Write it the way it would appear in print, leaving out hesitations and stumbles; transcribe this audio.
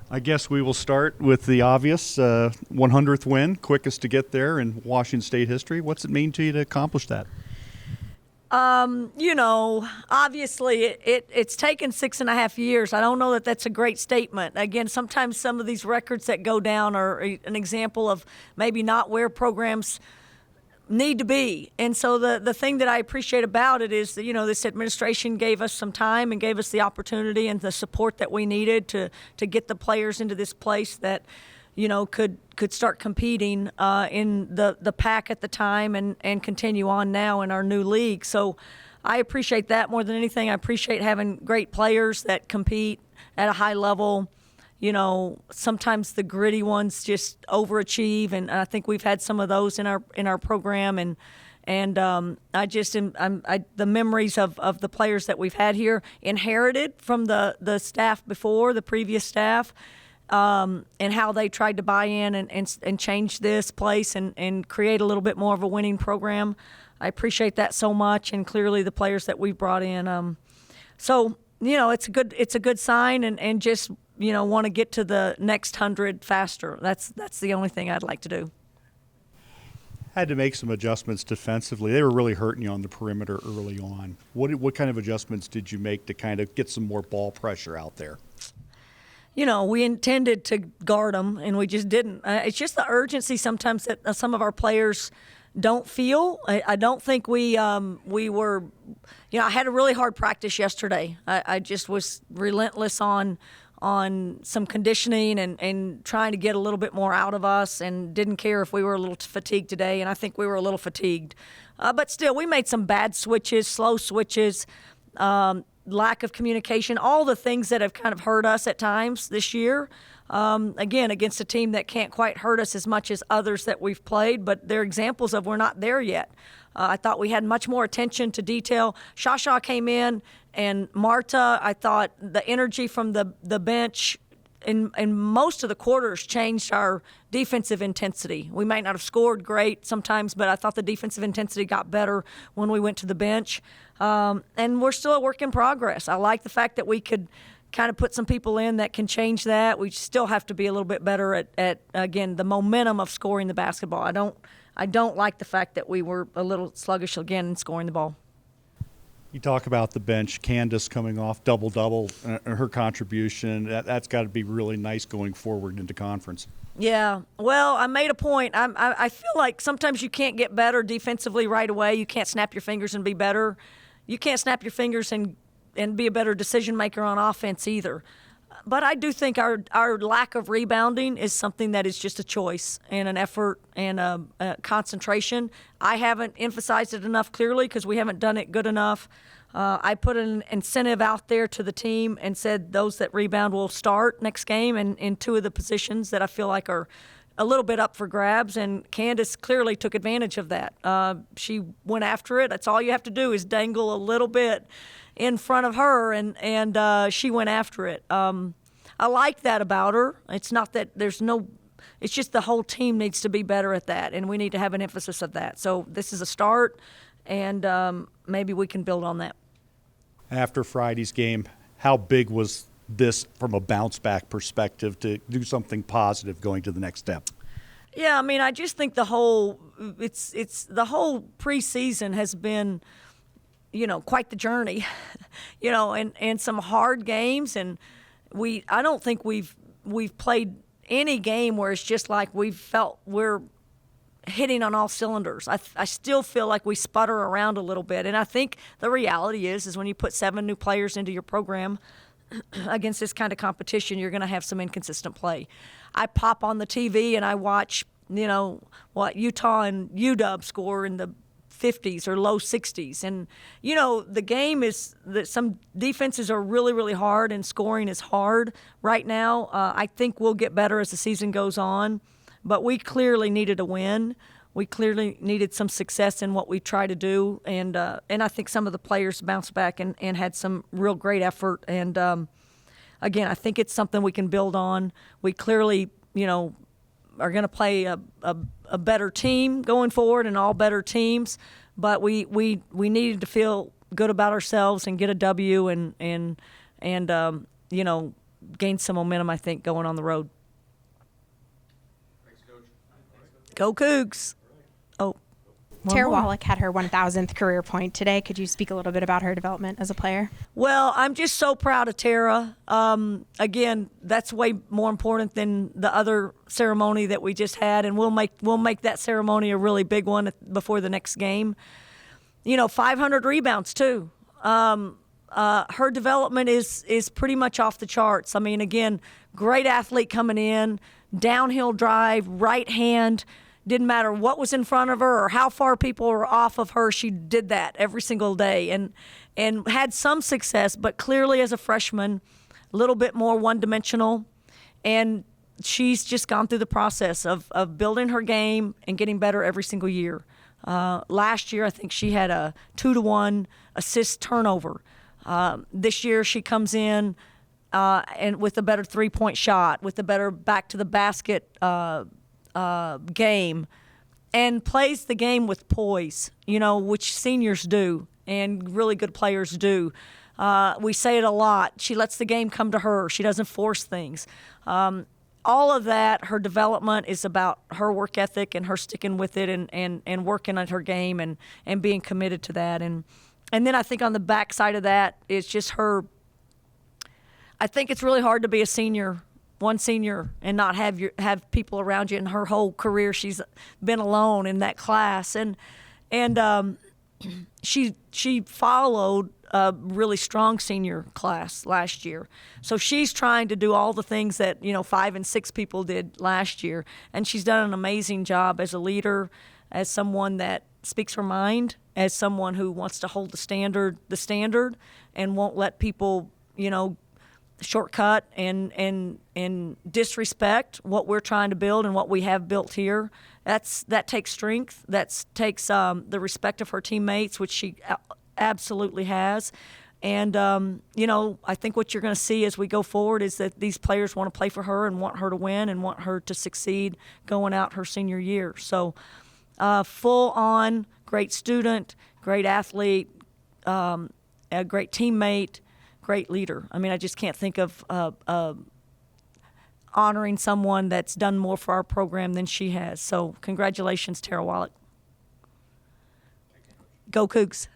I guess we will start with the obvious 100th win, quickest to get there in Washington State history. What's it mean to you to accomplish that? Obviously it's taken 6.5 years. I don't know that that's a great statement. Again, sometimes some of these records that go down are an example of maybe not where programs need to be. And so the thing that I appreciate about it is that, this administration gave us some time and gave us the opportunity and the support that we needed to get the players into this place that, could start competing in the PAC at the time and continue on now in our new league. So I appreciate that more than anything. I appreciate having great players that compete at a high level. Sometimes the gritty ones just overachieve, and I think we've had some of those in our program. And the memories of the players that we've had here, inherited from the staff before, the previous staff, and how they tried to buy in and change this place and create a little bit more of a winning program. I appreciate that so much, and clearly the players that we've brought in. It's a good sign, and just want to get to the next 100 faster. That's the only thing I'd like to do. Had to make some adjustments defensively. They were really hurting you on the perimeter early on. What kind of adjustments did you make to kind of get some more ball pressure out there? We intended to guard them, and we just didn't. It's just the urgency sometimes that some of our players don't feel. I don't think we were. I had a really hard practice yesterday. I just was relentless on some conditioning and trying to get a little bit more out of us, and didn't care if we were a little fatigued today, and I think we were a little fatigued. But still, we made some bad switches, slow switches, lack of communication, all the things that have kind of hurt us at times this year. Again, against a team that can't quite hurt us as much as others that we've played, but they're examples of we're not there yet. I thought we had much more attention to detail. Shasha came in, and Marta, I thought the energy from the bench in most of the quarters changed our defensive intensity. We might not have scored great sometimes, but I thought the defensive intensity got better when we went to the bench. And we're still a work in progress. I like the fact that we could kind of put some people in that can change that. We still have to be a little bit better at again, the momentum of scoring the basketball. I don't like the fact that we were a little sluggish again in scoring the ball. You talk about the bench, Candace coming off double-double, her contribution. That's got to be really nice going forward into conference. Yeah. Well, I made a point. I feel like sometimes you can't get better defensively right away. You can't snap your fingers and be better. You can't snap your fingers and be a better decision maker on offense either. But I do think our lack of rebounding is something that is just a choice and an effort and a concentration. I haven't emphasized it enough clearly because we haven't done it good enough. I put an incentive out there to the team and said those that rebound will start next game in two of the positions that I feel like are a little bit up for grabs, and Candace clearly took advantage of that. She went after it. That's all you have to do is dangle a little bit in front of her, and she went after it. I like that about her. It's not that it's just the whole team needs to be better at that, and we need to have an emphasis of that. So this is a start, and maybe we can build on that. After Friday's game, how big was this from a bounce-back perspective to do something positive going to the next step? Yeah, I mean, I just think the whole preseason has been, quite the journey, and some hard games, and I don't think we've played any game where it's just like we've felt we're hitting on all cylinders. I still feel like we sputter around a little bit, and I think the reality is when you put 7 new players into your program against this kind of competition, you're going to have some inconsistent play. I pop on the TV and I watch, what Utah and UW score in the 50s or low 60s. And, the game is that some defenses are really, really hard and scoring is hard right now. I think we'll get better as the season goes on, but we clearly needed a win. We clearly needed some success in what we try to do, and I think some of the players bounced back and had some real great effort. And again, I think it's something we can build on. We clearly, are going to play a better team going forward, and all better teams. But we needed to feel good about ourselves and get a W, and gain some momentum, I think, going on the road. Go Cougs. Oh. Tara Wallach had her 1,000th career point today. Could you speak a little bit about her development as a player? Well, I'm just so proud of Tara. Again, that's way more important than the other ceremony that we just had, and we'll make that ceremony a really big one before the next game. 500 rebounds too. Her development is pretty much off the charts. I mean, again, great athlete coming in, downhill drive, right hand. Didn't matter what was in front of her or how far people were off of her. She did that every single day and had some success, but clearly as a freshman, a little bit more one-dimensional. And she's just gone through the process of building her game and getting better every single year. Last year, I think she had a 2-to-1 assist turnover. This year, she comes in and with a better three-point shot, with a better back-to-the-basket game, and plays the game with poise, which seniors do and really good players do. We say it a lot. She lets the game come to her. She doesn't force things. All of that, her development is about her work ethic and her sticking with it and working at her game and being committed to that. And then I think on the backside of that, it's just her. I think it's really hard to be a senior, one senior, and not have people around you. In her whole career, she's been alone in that class, and she followed a really strong senior class last year. So she's trying to do all the things that 5 and 6 people did last year, and she's done an amazing job as a leader, as someone that speaks her mind, as someone who wants to hold the standard, and won't let people shortcut and disrespect what we're trying to build and what we have built here. That takes strength. That takes the respect of her teammates, which she absolutely has. And I think what you're going to see as we go forward is that these players want to play for her and want her to win and want her to succeed going out her senior year. So full on, great student, great athlete, a great teammate, great leader. I mean, I just can't think of honoring someone that's done more for our program than she has. So congratulations, Tara Wallach. Go Cougs.